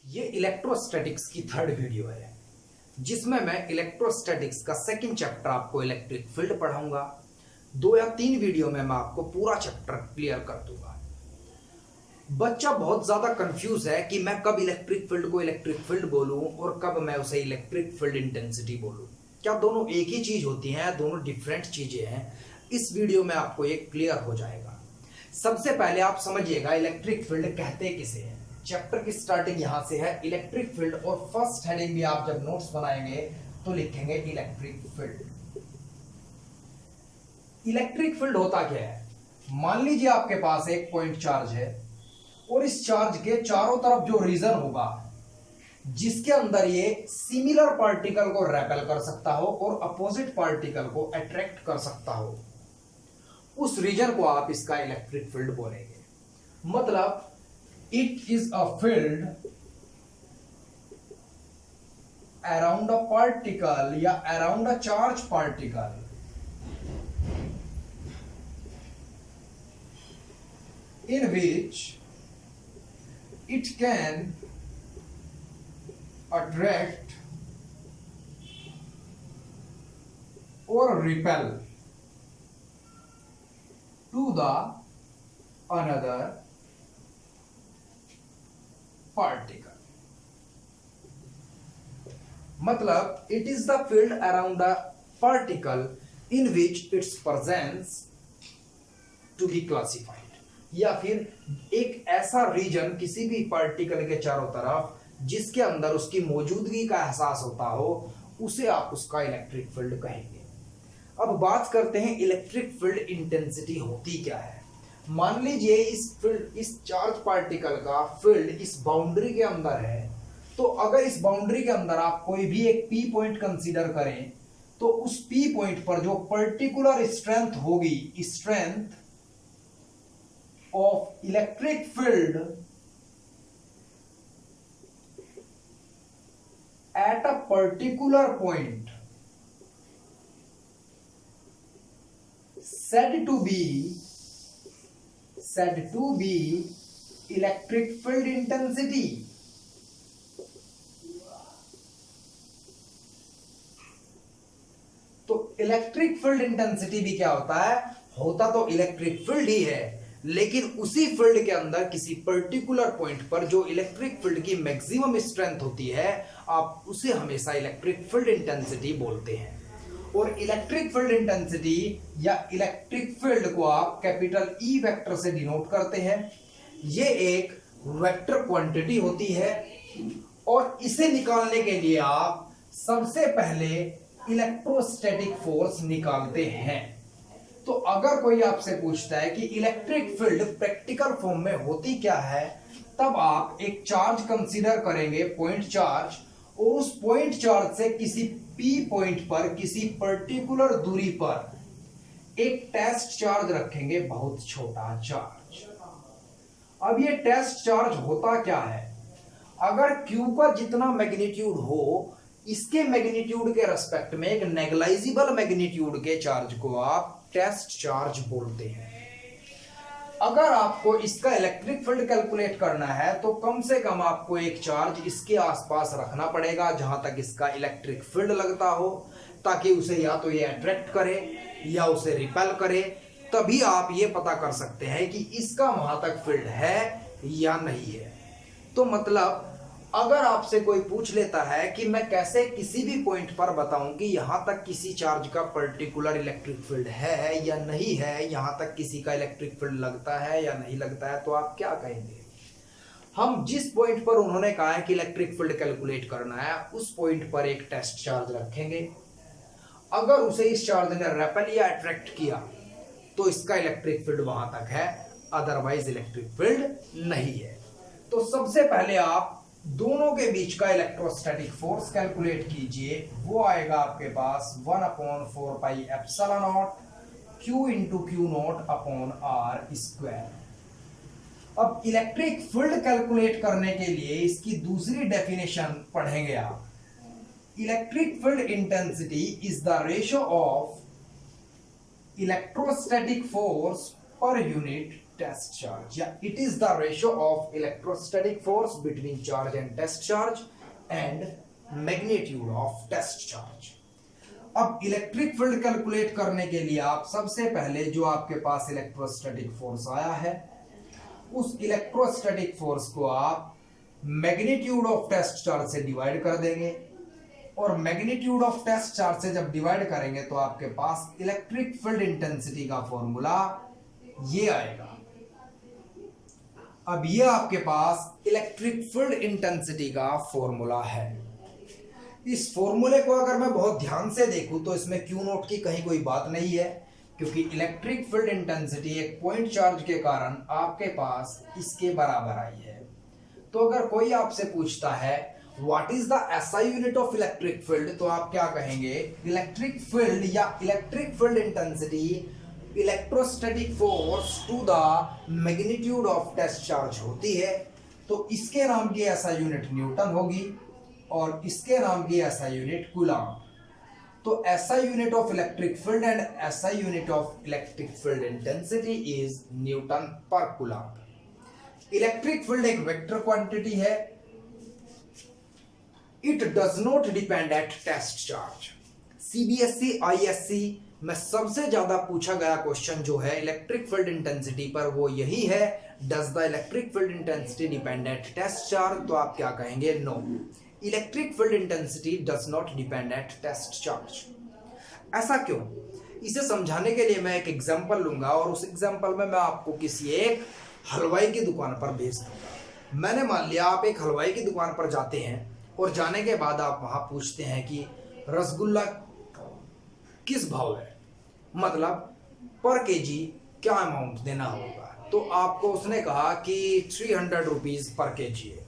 ये इलेक्ट्रोस्टैटिक्स की third video है जिसमें मैं इलेक्ट्रोस्टैटिक्स का सेकंड चैप्टर आपको इलेक्ट्रिक फील्ड पढ़ाऊंगा। 2 या 3 वीडियो में मैं आपको पूरा चैप्टर क्लियर कर दूंगा। बच्चा बहुत ज्यादा कंफ्यूज है कि मैं कब इलेक्ट्रिक फील्ड को इलेक्ट्रिक फील्ड बोलूं और कब मैं उसे इलेक्ट्रिक फील्ड इंटेंसिटी बोलूं। क्या दोनों एक ही चीज होती हैं? दोनों डिफरेंट चीजें हैं। इस वीडियो में आपको ये क्लियर हो जाएगा। सबसे पहले आप समझिएगा इलेक्ट्रिक फील्ड कहते किसे हैं। चैप्टर की स्टार्टिंग यहां से है इलेक्ट्रिक फील्ड, और फर्स्ट हेडिंग भी आप जब नोट्स बनाएंगे तो लिखेंगे इलेक्ट्रिक फील्ड। इलेक्ट्रिक फील्ड होता क्या है? मान लीजिए आपके पास एक पॉइंट चार्ज है और इस चार्ज के चारों तरफ जो रीजन होगा जिसके अंदर ये सिमिलर पार्टिकल को रेपेल कर सकता हो और अपोजिट पार्टिकल को अट्रैक्ट कर सकता हो, उस रीजन को आप इसका इलेक्ट्रिक फील्ड बोलेंगे। मतलब it is a field around a particle या around a charge particle in which it can attract or repel to the another particle. मतलब it is the field around the particle in which its presence to be classified, या फिर एक ऐसा reason किसी भी particle के चारों तरफ जिसके अंदर उसकी मौजूदगी का एहसास होता हो, उसे आप उसका इलेक्ट्रिक फील्ड कहेंगे। अब बात करते हैं इलेक्ट्रिक फील्ड इंटेंसिटी होती क्या है। मान लीजिए इस चार्ज पार्टिकल का फील्ड इस बाउंड्री के अंदर है, तो अगर इस बाउंड्री के अंदर आप कोई भी एक पी पॉइंट कंसीडर करें तो उस पी पॉइंट पर जो पर्टिकुलर स्ट्रेंथ होगी, strength of electric field at a particular point said to be electric field intensity। तो इलेक्ट्रिक फील्ड इंटेंसिटी भी क्या होता है? होता तो इलेक्ट्रिक फील्ड ही है, लेकिन उसी फील्ड के अंदर किसी पर्टिकुलर पॉइंट पर जो इलेक्ट्रिक फील्ड की मैक्सिमम स्ट्रेंथ होती है, आप उसे हमेशा इलेक्ट्रिक फील्ड इंटेंसिटी बोलते हैं। और इलेक्ट्रिक फील्ड इंटेंसिटी या इलेक्ट्रिक फील्ड को आप कैपिटल ई वेक्टर से डिनोट करते हैं। ये एक वेक्टर क्वांटिटी होती है और इसे निकालने के लिए आप सबसे पहले इलेक्ट्रोस्टैटिक फोर्स निकालते हैं। तो अगर कोई आपसे पूछता है कि इलेक्ट्रिक फील्ड प्रैक्टिकल फॉर्म में होती क्या है, तब आप एक चार्ज कंसीडर करेंगे, पॉइंट चार्ज, और उस पॉइंट चार्ज से किसी पी पॉइंट पर किसी पर्टिकुलर दूरी पर एक टेस्ट चार्ज रखेंगे, बहुत छोटा चार्ज। अब ये टेस्ट चार्ज होता क्या है? अगर Q का जितना मैग्नीट्यूड हो, इसके मैग्नीट्यूड के रेस्पेक्ट में एक नेग्लाइजिबल मैग्नीट्यूड के चार्ज को आप टेस्ट चार्ज बोलते हैं। अगर आपको इसका इलेक्ट्रिक फील्ड कैलकुलेट करना है तो कम से कम आपको एक चार्ज इसके आसपास रखना पड़ेगा जहां तक इसका इलेक्ट्रिक फील्ड लगता हो, ताकि उसे या तो ये अट्रैक्ट करे या उसे रिपेल करे। तभी आप ये पता कर सकते हैं कि इसका वहां तक फील्ड है या नहीं है। तो मतलब अगर आपसे कोई पूछ लेता है कि मैं कैसे किसी भी पॉइंट पर बताऊं कि यहां तक किसी चार्ज का पर्टिकुलर इलेक्ट्रिक फील्ड है या नहीं है, यहां तक किसी का इलेक्ट्रिक फील्ड लगता है या नहीं लगता है, तो आप क्या कहेंगे? हम जिस पॉइंट पर उन्होंने कहा है कि इलेक्ट्रिक फील्ड कैलकुलेट करना है, उस पॉइंट पर एक टेस्ट चार्ज रखेंगे। अगर उसे इस चार्ज ने रेपेल या अट्रैक्ट किया तो इसका इलेक्ट्रिक फील्ड वहां तक है, अदरवाइज इलेक्ट्रिक फील्ड नहीं है। तो सबसे पहले आप दोनों के बीच का इलेक्ट्रोस्टैटिक फोर्स कैलकुलेट कीजिए। वो आएगा आपके पास 1/4 pi epsilon not Q into Q not upon R square. अब इलेक्ट्रिक फील्ड कैलकुलेट करने के लिए इसकी दूसरी डेफिनेशन पढ़ेंगे आप। Electric field intensity is the ratio of electrostatic force per unit test charge, या it is the ratio of electrostatic force between charge and test charge and magnitude of test charge. अब electric field calculate करने के लिए आप सबसे पहले जो आपके पास इलेक्ट्रोस्टैटिक फोर्स आया है उस इलेक्ट्रोस्टैटिक फोर्स को आप मैग्नीट्यूड ऑफ टेस्ट चार्ज से डिवाइड कर देंगे, और मैग्नीट्यूड ऑफ टेस्ट चार्ज से जब डिवाइड करेंगे तो आपके पास इलेक्ट्रिक फील्ड इंटेंसिटी का फॉर्मूला ये आएगा। अब ये आपके पास इलेक्ट्रिक फील्ड इंटेंसिटी का फॉर्मूला है। इस फॉर्मूले को अगर मैं बहुत ध्यान से देखूं तो इसमें क्यू नोट की कहीं कोई बात नहीं है, क्योंकि इलेक्ट्रिक फील्ड इंटेंसिटी एक पॉइंट चार्ज के कारण आपके पास इसके बराबर आई है। तो अगर कोई आपसे पूछता है what is the SI unit of electric field, तो आप क्या कहेंगे? इलेक्ट्रिक फील्ड या electric field intensity electrostatic force to the magnitude of test charge होती है। तो इसके नाम की एसआई यूनिट न्यूटन होगी और इसके नाम की एसआई यूनिट कूलम्ब। तो SI unit of electric field and SI unit of electric field intensity is newton per coulomb. Electric field एक वेक्टर क्वांटिटी है, it does not depend at test charge. CBSE ISC में सबसे ज्यादा पूछा गया question जो है इलेक्ट्रिक फील्ड इंटेंसिटी पर वो यही है, does the electric field intensity depend at test charge? तो आप क्या कहेंगे? No, electric field intensity does not depend at test charge. ऐसा क्यों? इसे समझाने के लिए मैं एक एग्जांपल लूंगा और उस एग्जांपल में मैं आपको किसी एक हलवाई की दुकान पर भेज दूंगा। मैंने मान लिया आप एक हलवाई की दुकान पर जाते हैं और जाने के बाद आप वहां पूछते हैं कि रसगुल्ला किस भाव है, मतलब पर केजी क्या अमाउंट देना होगा। तो आपको उसने कहा कि 300 रुपीज पर केजी है।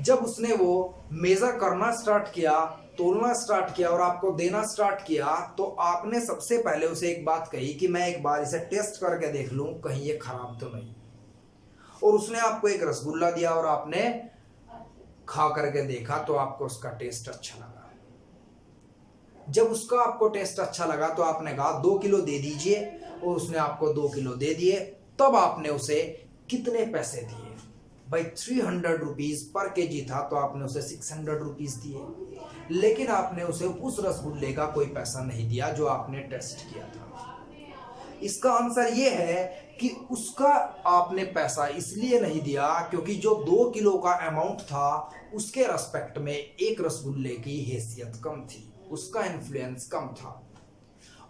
जब उसने वो मेजर करना स्टार्ट किया, तोलना स्टार्ट किया और आपको देना स्टार्ट किया, तो आपने सबसे पहले उसे एक बात कही कि मैं एक बार इसे टेस्ट करके देख लूं कहीं ये खराब तो नहीं। और उसने आपको एक रसगुल्ला दिया और आपने खा करके देखा तो आपको उसका टेस्ट अच्छा लगा। जब उसका आपको टेस्ट अच्छा लगा तो आपने कहा 2 किलो दे दीजिए, और उसने आपको 2 किलो दे दिए। तब आपने उसे कितने पैसे दिए? भाई 300 रुपीज पर केजी था तो आपने उसे 600 रुपीज दिए, लेकिन आपने उसे उस रसगुल्ले का कोई पैसा नहीं दिया जो आपने टेस्ट किया था। इसका आंसर ये है कि उसका आपने पैसा इसलिए नहीं दिया क्योंकि जो 2 किलो का अमाउंट था उसके रेस्पेक्ट में एक रसगुल्ले की हैसियत कम थी, उसका इन्फ्लुएंस कम था।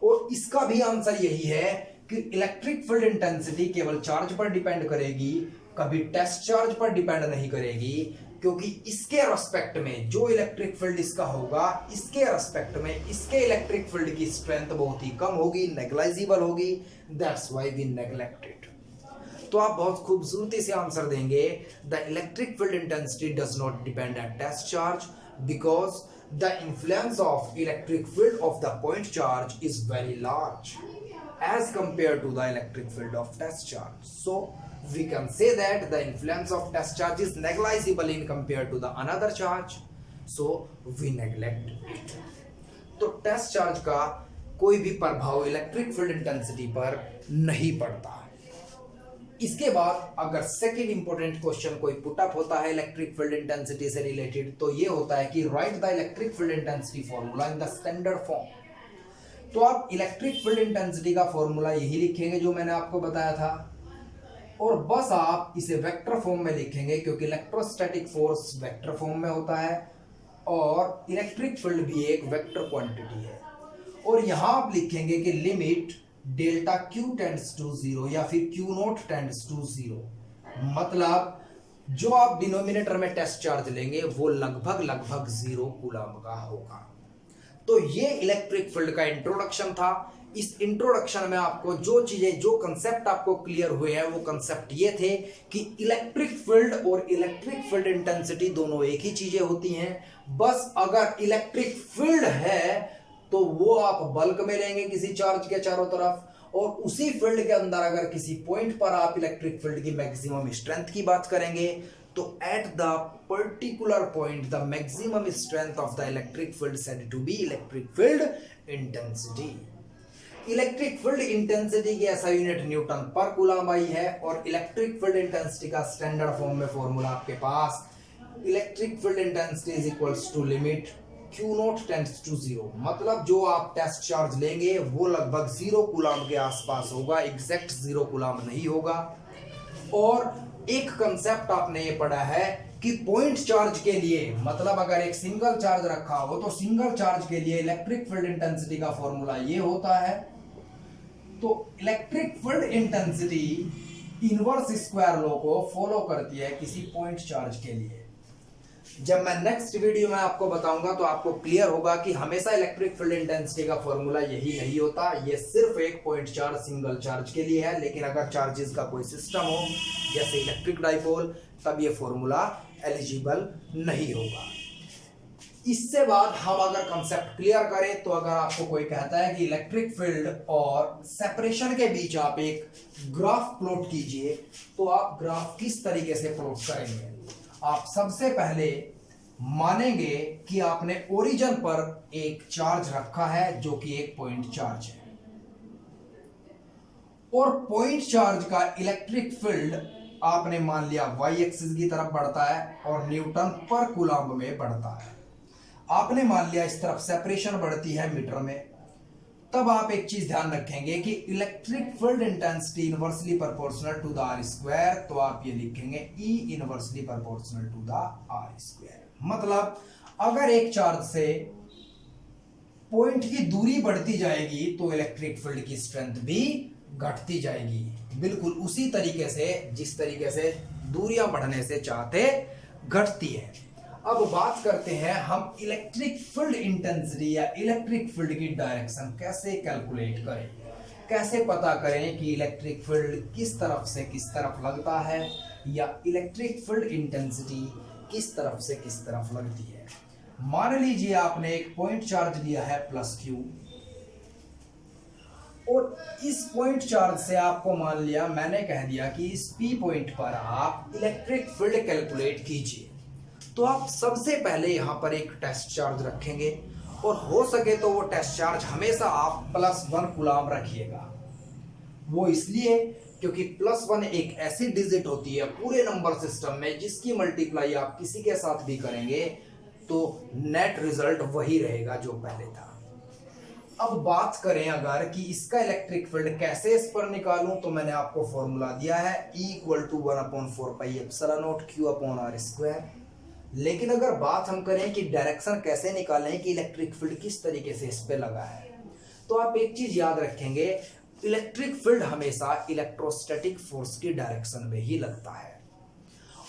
और इसका भी आंसर यही है कि इलेक्ट्रिक फील्ड इंटेंसिटी केवल चार्ज पर डिपेंड करेगी, कभी टेस्ट चार्ज पर डिपेंड नहीं करेगी, क्योंकि इसके रेस्पेक्ट में जो इलेक्ट्रिक फील्ड इसका होगा, इसके रेस्पेक्ट में इसके इलेक्ट्रिक फील्ड की स्ट्रेंथ बहुत ही कम होगी, नेग्लिजिबल होगी। That's why we neglect it. तो आप बहुत खूबसूरती से आंसर देंगे, the electric field intensity does not depend at test charge because the influence of electric field of the point charge is very large as compared to the electric field of test charge. So we can say that the influence of test charge is negligible in compared to the another charge, so we neglect it. तो test charge का कोई भी प्रभाव electric field intensity पर नहीं पड़ता। इसके बाद अगर सेकंड इंपॉर्टेंट क्वेश्चन कोई पुट अप होता है इलेक्ट्रिक फील्ड इंटेंसिटी से रिलेटेड, तो ये होता है कि right the electric field intensity formula in the standard form. तो आप इलेक्ट्रिक फील्ड इंटेंसिटी का फॉर्मूला यही लिखेंगे जो मैंने आपको बताया था, और बस आप इसे वेक्टर फॉर्म में लिखेंगे क्योंकि इलेक्ट्रोस्टैटिक फोर्स वेक्टर फॉर्म में होता है और इलेक्ट्रिक फील्ड भी एक वेक्टर क्वांटिटी है। और यहां आप लिखेंगे कि limit delta Q tends to 0 या फिर क्यू नॉट टेंड्स टू 0, मतलब जो आप डिनोमिनेटर में टेस्ट चार्ज लेंगे वो लगभग 0 कूलम्ब का होगा। तो ये इलेक्ट्रिक फील्ड का इंट्रोडक्शन था। इस इंट्रोडक्शन में आपको जो चीजें, जो कंसेप्ट आपको क्लियर हुए हैं वो कंसेप्ट ये थे कि इलेक्ट्रिक फील्ड और इलेक्ट्रिक फील्ड इंटेंसिटी दोनों एक ही चीजें होती हैं। बस अगर इलेक्ट्रिक फील्ड है तो वो आप बल्क में लेंगे किसी चार्ज के चारों तरफ, और उसी फील्ड के अंदर अगर किसी पॉइंट पर आप इलेक्ट्रिक फील्ड की मैक्सिमम स्ट्रेंथ की बात करेंगे तो at the particular point the maximum strength of the electric field said to be electric field intensity. Electric field intensity की ऐसा यूनिट न्यूटन पर कूलम आई है, और इलेक्ट्रिक फील्ड इंटेंसिटी का स्टैंडर्ड फॉर्म में फॉर्मूला आपके पास electric field intensity is equals to limit Q not tends to 0। मतलब जो आप टेस्ट चार्ज लेंगे वो लगभग 0 कूलम के आसपास होगा, एग्जैक्ट 0 कूलम नहीं होगा। और एक कंसेप्ट आपने ये पढ़ा है कि पॉइंट चार्ज के लिए, मतलब अगर एक सिंगल चार्ज रखा हो तो सिंगल चार्ज के लिए इलेक्ट्रिक फील्ड इंटेंसिटी का फॉर्मूला ये होता है। तो electric field intensity inverse square law को फॉलो करती है किसी पॉइंट चार्ज के लिए। जब मैं नेक्स्ट वीडियो में आपको बताऊंगा तो आपको क्लियर होगा कि हमेशा इलेक्ट्रिक फील्ड इंटेंसिटी का फॉर्मूला यही नहीं होता, ये सिर्फ एक पॉइंट चार्ज सिंगल चार्ज के लिए है। लेकिन अगर चार्जेस का कोई सिस्टम हो जैसे इलेक्ट्रिक डाइपोल, तब ये फॉर्मूला एलिजिबल नहीं होगा। इससे बाद हम अगर कंसेप्ट क्लियर करें तो अगर आपको कोई कहता है कि इलेक्ट्रिक फील्ड और सेपरेशन के बीच आप एक ग्राफ प्लॉट कीजिए, तो आप ग्राफ किस तरीके से प्लॉट करेंगे? आप सबसे पहले मानेंगे कि आपने ओरिजिन पर एक चार्ज रखा है जो कि एक पॉइंट चार्ज है, और पॉइंट चार्ज का इलेक्ट्रिक फील्ड आपने मान लिया y एक्सिस की तरफ बढ़ता है और न्यूटन पर कूलम में बढ़ता है। आपने मान लिया इस तरफ सेपरेशन बढ़ती है मीटर में। तब आप एक चीज ध्यान रखेंगे कि electric field intensity inversely proportional to the R square, तो आप ये लिखेंगे E inversely proportional to the R square. मतलब अगर एक चार्ज से पॉइंट की दूरी बढ़ती जाएगी तो इलेक्ट्रिक फील्ड की स्ट्रेंथ भी घटती जाएगी, बिल्कुल उसी तरीके से जिस तरीके से दूरियां बढ़ने से चाहते घटती है। अब बात करते हैं हम इलेक्ट्रिक फील्ड इंटेंसिटी या इलेक्ट्रिक फील्ड की डायरेक्शन कैसे कैलकुलेट करें, कैसे पता करें कि इलेक्ट्रिक फील्ड किस तरफ से किस तरफ लगता है, या इलेक्ट्रिक फील्ड इंटेंसिटी किस तरफ से किस तरफ लगती है। मान लीजिए आपने एक पॉइंट चार्ज लिया है +Q, और इस पॉइंट चार्ज से आपको मान लिया, मैंने कह दिया कि इस P पॉइंट पर आप इलेक्ट्रिक फील्ड कैलकुलेट कीजिए। तो आप सबसे पहले यहां पर एक टेस्ट चार्ज रखेंगे, और हो सके तो वो टेस्ट चार्ज हमेशा आप +1 कूलम रखिएगा। वो इसलिए क्योंकि +1 एक ऐसी डिजिट होती है पूरे नंबर सिस्टम में जिसकी मल्टीप्लाई आप किसी के साथ भी करेंगे तो नेट रिजल्ट वही रहेगा जो पहले था। अब बात करें अगर कि इसका इलेक्ट्रिक फील्ड कैसे इस पर निकालूं, तो मैंने आपको फॉर्मूला दिया है E = 1/4πε0 Q/r²। लेकिन अगर बात हम करें कि डायरेक्शन कैसे निकालें कि इलेक्ट्रिक फील्ड किस तरीके से इस पे लगा है, तो आप एक चीज याद रखेंगे, इलेक्ट्रिक फील्ड हमेशा इलेक्ट्रोस्टैटिक फोर्स की डायरेक्शन में ही लगता है,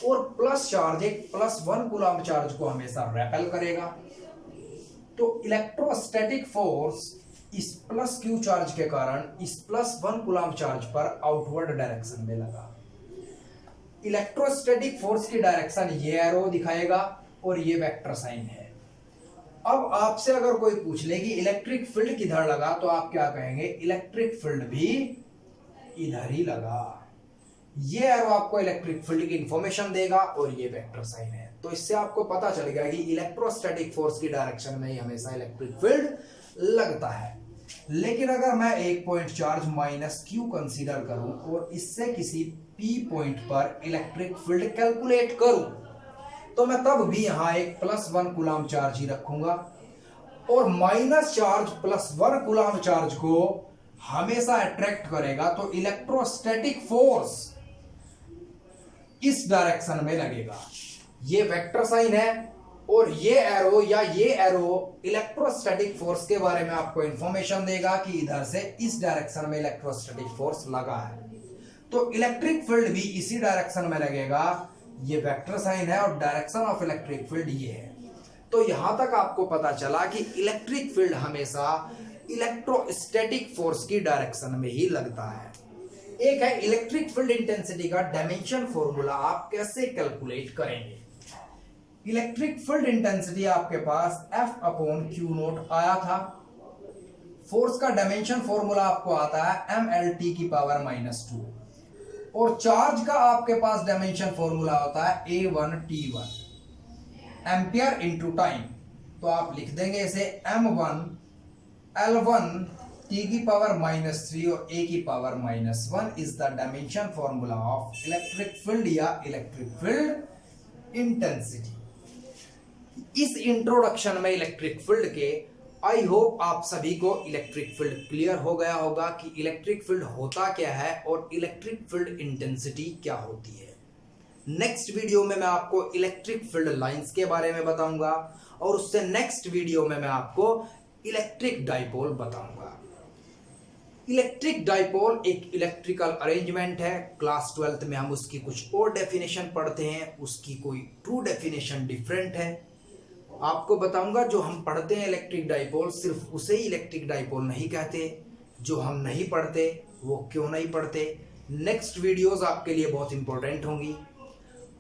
और प्लस चार्ज एक +1 कूलम चार्ज को हमेशा रेपेल करेगा। तो इलेक्ट्रोस्टैटिक फोर्स इस +Q चार्ज के कारण इस +1 कूलम चार्ज पर आउटवर्ड डायरेक्शन में लगा। इलेक्ट्रोस्टैटिक फोर्स की डायरेक्शन ये एरो दिखाएगा और ये वेक्टर साइन है। अब आपसे अगर कोई पूछ ले कि इलेक्ट्रिक फील्ड किधर लगा, तो आप क्या कहेंगे? इलेक्ट्रिक फील्ड भी इधर ही लगा। ये एरो आपको इलेक्ट्रिक फील्ड की इंफॉर्मेशन देगा और ये वेक्टर साइन है। तो इससे आपको पता चलेगा कि इलेक्ट्रोस्टैटिक फोर्स की डायरेक्शन में ही हमेशा इलेक्ट्रिक फील्ड लगता है। लेकिन अगर मैं एक पॉइंट चार्ज -Q कंसीडर करूं और इससे किसी P पॉइंट पर इलेक्ट्रिक फील्ड कैलकुलेट करूं, तो मैं तब भी यहां एक +1 कूलम चार्ज ही रखूंगा, और माइनस चार्ज +1 कूलम चार्ज को हमेशा अट्रैक्ट करेगा। तो इलेक्ट्रोस्टैटिक फोर्स इस डायरेक्शन में लगेगा। ये वेक्टर साइन है, और ये एरो या ये एरो इलेक्ट्रोस्टैटिक फोर्स के बारे में आपको इंफॉर्मेशन देगा कि इधर से इस डायरेक्शन में इलेक्ट्रोस्टैटिक फोर्स लगा है। तो इलेक्ट्रिक फील्ड भी इसी डायरेक्शन में लगेगा। ये वेक्टर साइन है और डायरेक्शन ऑफ इलेक्ट्रिक फील्ड ये है। तो यहां तक आपको पता चला कि इलेक्ट्रिक फील्ड हमेशा इलेक्ट्रोस्टैटिक फोर्स की डायरेक्शन में ही लगता है। एक है इलेक्ट्रिक फील्ड इंटेंसिटी का डायमेंशन फॉर्मूला आप कैसे कैलकुलेट करेंगे। इलेक्ट्रिक फील्ड इंटेंसिटी आपके पास F/Q0 आया था। फोर्स का डायमेंशन फॉर्मूला आपको आता है mLT⁻², और चार्ज का आपके पास डायमेंशन फॉर्मूला होता है A1T1, एम्पियर इंटू टाइम। तो आप लिख देंगे इसे M1 L1 t की पावर -3 और a की power -1 is the dimension formula of electric field या इलेक्ट्रिक फील्ड इंटेंसिटी। इस इंट्रोडक्शन में इलेक्ट्रिक फील्ड के आई होप आप सभी को इलेक्ट्रिक फील्ड क्लियर हो गया होगा कि इलेक्ट्रिक फील्ड होता क्या है और इलेक्ट्रिक फील्ड इंटेंसिटी क्या होती है। नेक्स्ट वीडियो में मैं आपको इलेक्ट्रिक फील्ड लाइंस के बारे में बताऊंगा और उससे नेक्स्ट वीडियो में मैं आपको इलेक्ट्रिक डाइपोल बताऊंगा। इलेक्ट्रिक डाइपोल एक इलेक्ट्रिकल अरेंजमेंट है। क्लास 12th में हम उसकी कुछ और डेफिनेशन पढ़ते हैं, उसकी कोई ट्रू डेफिनेशन डिफरेंट है। आपको बताऊंगा जो हम पढ़ते हैं इलेक्ट्रिक डाइपोल सिर्फ उसे ही इलेक्ट्रिक डाइपोल नहीं कहते, जो हम नहीं पढ़ते वो क्यों नहीं पढ़ते। नेक्स्ट वीडियोस आपके लिए बहुत इंपॉर्टेंट होंगी।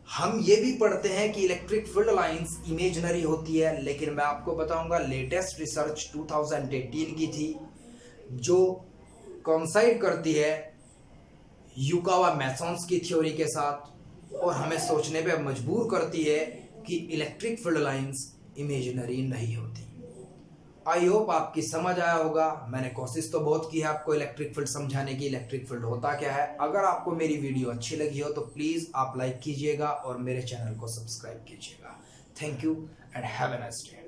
हम ये भी पढ़ते हैं कि इलेक्ट्रिक फील्ड लाइंस इमेजिनरी होती है, लेकिन मैं आपको बताऊंगा लेटेस्ट रिसर्च 2018 की थी जो कॉन्साइड करती है युकावा मैसन्स की थ्योरी के साथ और हमें सोचने पे मजबूर करती है कि इलेक्ट्रिक फील्ड लाइंस इमेजिनरी नहीं होती। आई होप आपकी समझ आया होगा। मैंने कोशिश तो बहुत की है आपको इलेक्ट्रिक फील्ड समझाने की, इलेक्ट्रिक फील्ड होता क्या है। अगर आपको मेरी वीडियो अच्छी लगी हो तो प्लीज़ आप लाइक कीजिएगा और मेरे चैनल को सब्सक्राइब कीजिएगा। Thank you and have a nice day.